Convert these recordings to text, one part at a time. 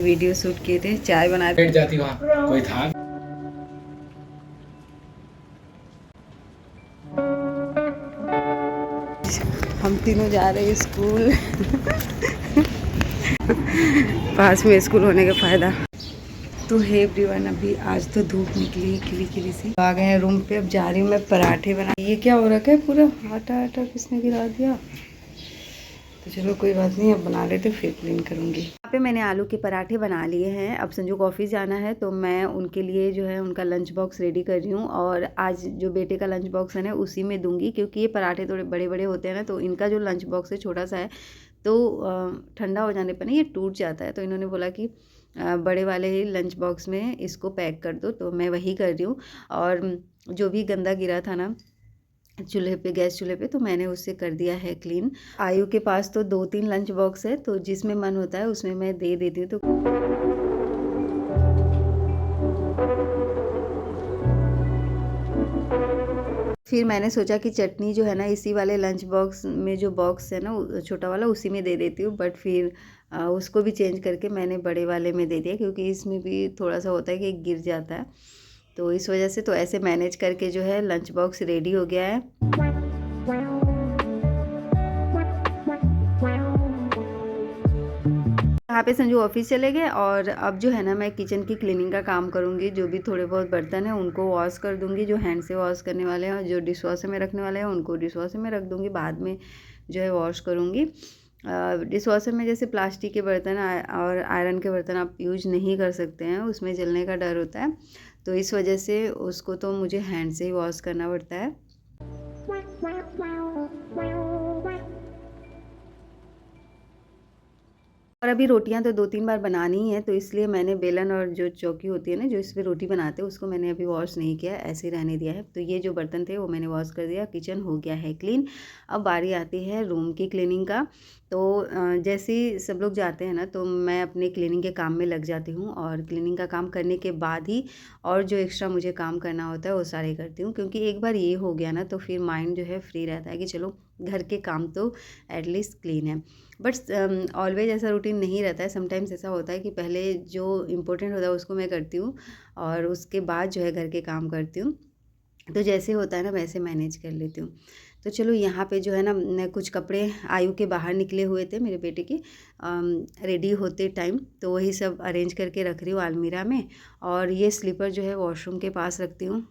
Video shoot किए थे, चाय बनाए बैठ जाती वहाँ कोई था। हम तीनों जा रहे हैं स्कूल। पास में स्कूल होने का फ़ायदा। तो है एवरीवन, अभी आज तो धूप निकली खिली खिली सी। आ गए हैं रूम पे, अब जा रही हूँ मैं पराठे बना। ये क्या हो रखा है, पूरा आटा आटा किसने गिरा दिया। तो चलो कोई बात नहीं, अब बना लेते फिर क्लीन करूँगी। यहाँ पे मैंने आलू के पराठे बना लिए हैं। अब संजू को ऑफिस जाना है तो मैं उनके लिए जो है उनका लंच बॉक्स रेडी कर रही हूँ। और आज जो बेटे का लंच बॉक्स है ना उसी में दूंगी, क्योंकि ये पराठे थोड़े बड़े बड़े होते हैं ना, तो इनका जो लंच बॉक्स है छोटा सा है, तो ठंडा हो जाने पर ना ये टूट जाता है। तो इन्होंने बोला कि बड़े वाले ही लंच बॉक्स में इसको पैक कर दो, तो मैं वही कर रही हूँ। और जो भी गंदा गिरा था ना चूल्हे पे, गैस चूल्हे पे, तो मैंने उससे कर दिया है क्लीन। आयु के पास तो 2-3 लंच बॉक्स है, तो जिसमें मन होता है उसमें मैं दे देती हूँ। तो फिर मैंने सोचा कि चटनी जो है ना इसी वाले लंच बॉक्स में, जो बॉक्स है ना छोटा वाला, उसी में दे देती हूँ। बट फिर उसको भी चेंज करके मैंने बड़े वाले में दे दिया, क्योंकि इसमें भी थोड़ा सा होता है कि गिर जाता है, तो इस वजह से। तो ऐसे मैनेज करके जो है लंच बॉक्स रेडी हो गया है। यहाँ पे संजू ऑफिस चले गए और अब जो है ना मैं किचन की क्लीनिंग का काम करूँगी। जो भी थोड़े बहुत बर्तन हैं उनको वॉश कर दूँगी, जो हैंड से वॉश करने वाले हैं, और जो डिश वॉशर में रखने वाले हैं उनको डिश वॉशर में रख दूँगी, बाद में जो है वॉश करूँगी। डिश वॉशर में जैसे प्लास्टिक के बर्तन और आयरन के बर्तन आप यूज नहीं कर सकते हैं, उसमें जलने का डर होता है, तो इस वजह से उसको तो मुझे हैंड से ही वॉश करना पड़ता है। और अभी रोटियां तो 2-3 बार बनानी ही है, तो इसलिए मैंने बेलन और जो चौकी होती है ना जो इस पर रोटी बनाते हैं उसको मैंने अभी वॉश नहीं किया, ऐसे ही रहने दिया है। तो ये जो बर्तन थे वो मैंने वॉश कर दिया, किचन हो गया है क्लीन। अब बारी आती है रूम की क्लीनिंग का। तो जैसे ही सब लोग जाते हैं ना तो मैं अपने क्लीनिंग के काम में लग जाती हूँ, और क्लीनिंग का काम करने के बाद ही और जो एक्स्ट्रा मुझे काम करना होता है वो सारे करती हूँ, क्योंकि एक बार ये हो गया ना तो फिर माइंड जो है फ्री रहता है कि चलो घर के काम तो एटलीस्ट क्लीन है। बट ऑलवेज ऐसा रूटीन नहीं रहता है। समटाइम्स ऐसा होता है कि पहले जो इम्पोर्टेंट होता है उसको मैं करती हूँ, और उसके बाद जो है घर के काम करती हूँ। तो जैसे होता है ना वैसे मैनेज कर लेती हूँ। तो चलो यहाँ पे जो है ना कुछ कपड़े आयु के बाहर निकले हुए थे मेरे बेटे के रेडी होते टाइम, तो वही सब अरेंज करके रख रही हूँ अलमीरा में। और ये स्लीपर जो है वॉशरूम के पास रखती हूँ।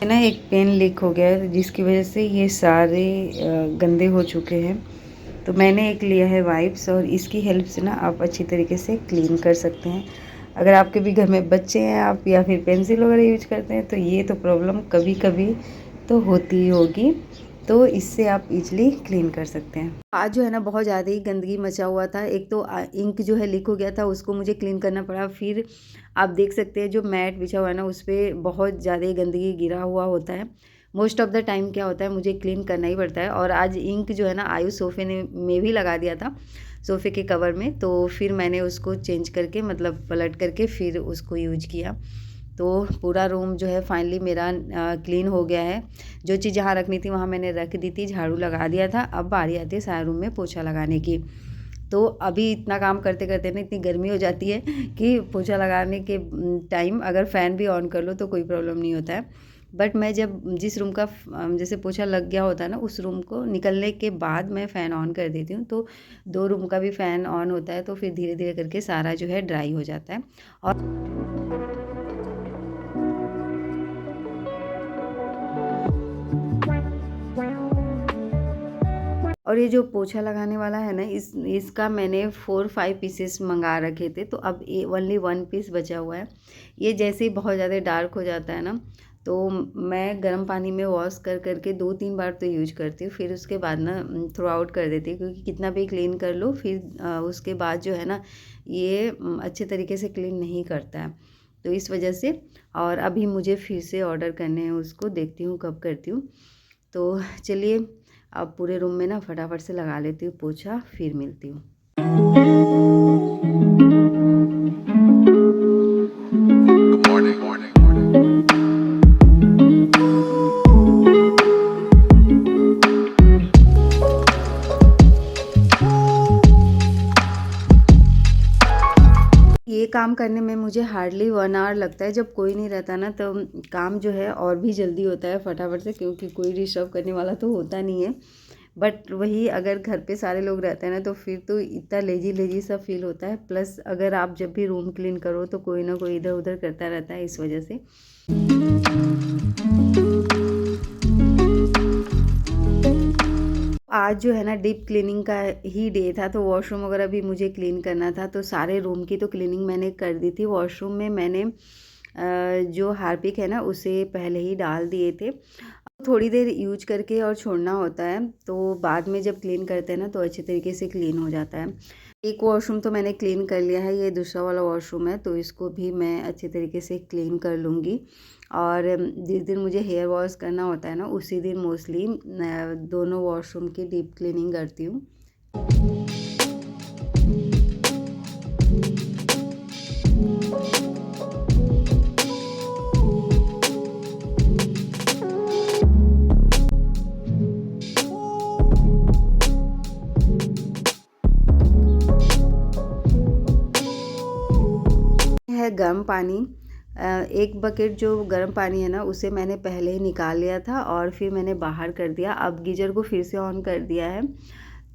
ना एक पेन लीक हो गया है, जिसकी वजह से ये सारे गंदे हो चुके हैं। तो मैंने एक लिया है वाइप्स, और इसकी हेल्प से ना आप अच्छी तरीके से क्लीन कर सकते हैं। अगर आपके भी घर में बच्चे हैं आप या फिर पेंसिल वगैरह यूज करते हैं, तो ये तो प्रॉब्लम कभी कभी तो होती ही होगी, तो इससे आप इजीली क्लीन कर सकते हैं। आज जो है ना बहुत ज़्यादा ही गंदगी मचा हुआ था। एक तो इंक जो है लीक हो गया था, उसको मुझे क्लीन करना पड़ा। फिर आप देख सकते हैं जो मैट बिछा हुआ है ना उस पर बहुत ज़्यादा ही गंदगी गिरा हुआ होता है। मोस्ट ऑफ द टाइम क्या होता है मुझे क्लीन करना ही पड़ता है। और आज इंक जो है ना आयु सोफ़े ने में भी लगा दिया था, सोफ़े के कवर में, तो फिर मैंने उसको चेंज करके मतलब पलट करके फिर उसको यूज किया। तो पूरा रूम जो है फाइनली मेरा क्लीन हो गया है। जो चीज़ जहाँ रखनी थी वहाँ मैंने रख दी थी, झाड़ू लगा दिया था। अब बारी आती है सारे रूम में पोछा लगाने की। तो अभी इतना काम करते करते ना इतनी गर्मी हो जाती है कि पोछा लगाने के टाइम अगर फ़ैन भी ऑन कर लो तो कोई प्रॉब्लम नहीं होता है। बट मैं जब जिस रूम का जैसे पोछा लग गया होता है ना, उस रूम को निकलने के बाद मैं फ़ैन ऑन कर देती हूँ, तो 2 रूम का भी फ़ैन ऑन होता है, तो फिर धीरे धीरे करके सारा जो है ड्राई हो जाता है। और ये जो पोछा लगाने वाला है ना इसका मैंने 4-5 पीसेस मंगा रखे थे, तो अब ओनली 1 पीस बचा हुआ है। ये जैसे ही बहुत ज़्यादा डार्क हो जाता है ना, तो मैं गर्म पानी में वॉश कर करके 2-3 बार तो यूज करती हूँ, फिर उसके बाद ना थ्रो आउट कर देती हूँ, क्योंकि कितना भी क्लीन कर लो फिर उसके बाद जो है ना ये अच्छे तरीके से क्लीन नहीं करता है, तो इस वजह से। और अभी मुझे फिर से ऑर्डर करने हैं, उसको देखती हूँ कब करती हूँ। तो चलिए अब पूरे रूम में ना फटाफट से लगा लेती हूँ पोछा, फिर मिलती हूँ। काम करने में मुझे हार्डली 1 आवर लगता है। जब कोई नहीं रहता ना तो काम जो है और भी जल्दी होता है फटाफट से, क्योंकि कोई डिस्टर्ब करने वाला तो होता नहीं है। बट वही अगर घर पे सारे लोग रहते हैं ना तो फिर तो इतना लेजी लेजी सा फील होता है। प्लस अगर आप जब भी रूम क्लीन करो तो कोई ना कोई इधर उधर करता रहता है, इस वजह से। आज जो है ना डीप क्लीनिंग का ही डे था, तो वॉशरूम वगैरह भी मुझे क्लीन करना था। तो सारे रूम की तो क्लीनिंग मैंने कर दी थी। वॉशरूम में मैंने जो हार्पिक है ना उसे पहले ही डाल दिए थे। थोड़ी देर यूज करके और छोड़ना होता है, तो बाद में जब क्लीन करते हैं ना तो अच्छे तरीके से क्लीन हो जाता है। एक वॉशरूम तो मैंने क्लीन कर लिया है, ये दूसरा वाला वॉशरूम है, तो इसको भी मैं अच्छे तरीके से क्लीन कर लूँगी। और जिस दिन मुझे हेयर वॉश करना होता है ना उसी दिन मोस्टली दोनों वॉशरूम की डीप क्लीनिंग करती हूँ। है गर्म पानी, एक बकेट जो गर्म पानी है ना उसे मैंने पहले ही निकाल लिया था और फिर मैंने बाहर कर दिया। अब गीजर को फिर से ऑन कर दिया है,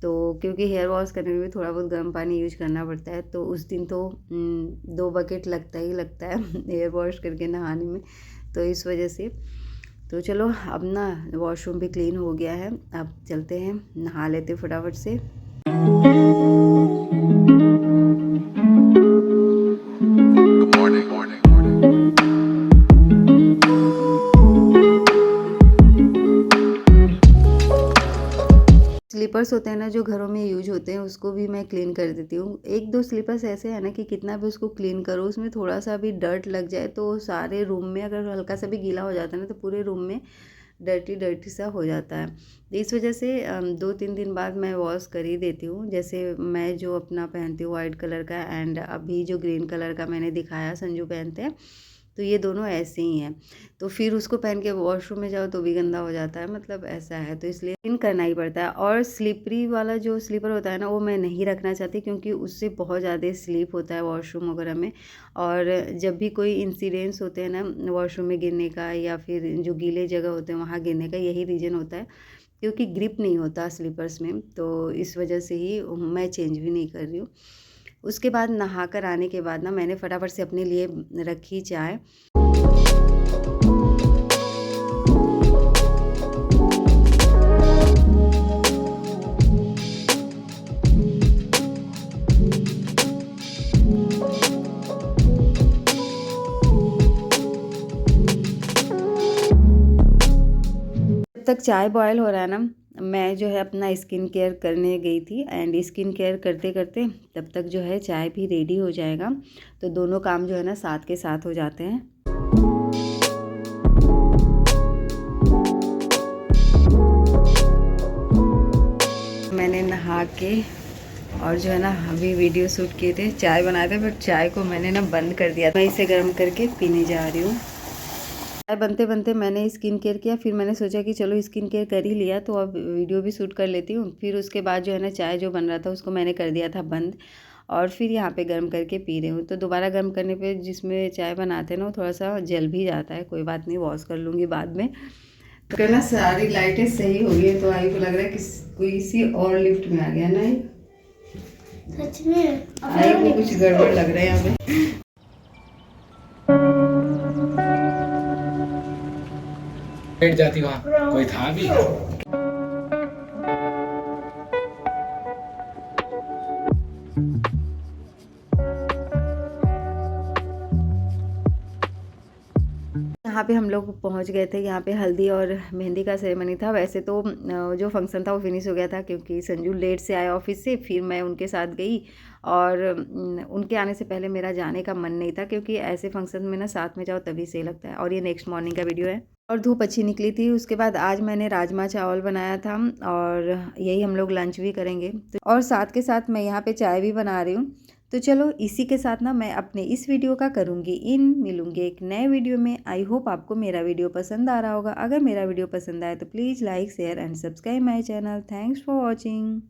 तो क्योंकि हेयर वॉश करने में भी थोड़ा बहुत गर्म पानी यूज करना पड़ता है, तो उस दिन तो 2 बकेट लगता ही लगता है हेयर वॉश करके नहाने में, तो इस वजह से। तो चलो अब ना वॉशरूम भी क्लीन हो गया है, अब चलते हैं नहा लेते फटाफट से। स्लीपर्स होते हैं ना जो घरों में यूज होते हैं उसको भी मैं क्लीन कर देती हूँ। 1-2 स्लीपर्स ऐसे हैं ना कि कितना भी उसको क्लीन करो उसमें थोड़ा सा भी डर्ट लग जाए तो सारे रूम में, अगर हल्का सा भी गीला हो जाता है ना तो पूरे रूम में डर्टी डर्टी सा हो जाता है। तो इस वजह से 2-3 दिन बाद मैं वॉश कर ही देती हूँ। जैसे मैं जो अपना पहनती हूँ वाइट कलर का, एंड अभी जो ग्रीन कलर का मैंने दिखाया संजू पहनते हैं, तो ये दोनों ऐसे ही हैं। तो फिर उसको पहन के वॉशरूम में जाओ तो भी गंदा हो जाता है, मतलब ऐसा है, तो इसलिए क्लीन करना ही पड़ता है। और स्लिपरी वाला जो स्लीपर होता है ना वो मैं नहीं रखना चाहती, क्योंकि उससे बहुत ज़्यादा स्लीप होता है वॉशरूम वगैरह में। और जब भी कोई इंसिडेंट्स होते हैं ना वॉशरूम में गिरने का या फिर जो गीले जगह होते हैं वहाँ गिरने का, यही रीज़न होता है, क्योंकि ग्रिप नहीं होता स्लीपर्स में। तो इस वजह से ही मैं चेंज भी नहीं कर रही हूँ। उसके बाद नहा कर आने के बाद ना मैंने फटाफट से अपने लिए रखी चाय। जब तक चाय बॉयल हो रहा है ना, मैं जो है अपना स्किन केयर करने गई थी, एंड स्किन केयर करते करते तब तक जो है चाय भी रेडी हो जाएगा। तो दोनों काम जो है ना साथ के साथ हो जाते हैं। मैंने नहा के और जो है ना अभी वीडियो शूट किए थे, चाय बनाए थे, बट चाय को मैंने ना बंद कर दिया। मैं इसे गर्म करके पीने जा रही हूँ। चाय बनते बनते मैंने स्किन केयर किया, फिर मैंने सोचा कि चलो स्किन केयर कर ही लिया तो अब वीडियो भी शूट कर लेती हूँ। फिर उसके बाद जो है ना चाय जो बन रहा था उसको मैंने कर दिया था बंद, और फिर यहाँ पे गर्म करके पी रही हूँ। तो दोबारा गर्म करने पे जिसमें चाय बनाते हैं ना वो थोड़ा सा जल भी जाता है, कोई बात नहीं, वॉश कर लूँगी बाद में। तो ना सारी लाइटें सही हो गई है, तो आई को लग रहा है कि कोई इसी और लिफ्ट में आ गया ना। सच में आई को कुछ गड़बड़ लग रहा है यहाँ पे। बैठ जाती वहाँ, कोई था भी। यहाँ पे हम लोग पहुँच गए थे। यहाँ पे हल्दी और मेहंदी का सेरेमनी था। वैसे तो जो फंक्शन था वो फिनिश हो गया था, क्योंकि संजू लेट से आया ऑफिस से, फिर मैं उनके साथ गई। और उनके आने से पहले मेरा जाने का मन नहीं था, क्योंकि ऐसे फंक्शन में ना साथ में जाओ तभी सही लगता है। और ये नेक्स्ट मॉर्निंग का वीडियो है। और धूप अच्छी निकली थी। उसके बाद आज मैंने राजमा चावल बनाया था, और यही हम लोग लंच भी करेंगे। तो और साथ के साथ मैं यहाँ पे चाय भी बना रही हूँ। तो चलो इसी के साथ ना मैं अपने इस वीडियो का करूँगी मिलूँगी एक नए वीडियो में। आई होप आपको मेरा वीडियो पसंद आ रहा होगा। अगर मेरा वीडियो पसंद आए तो please like share and subscribe my channel. Thanks for watching.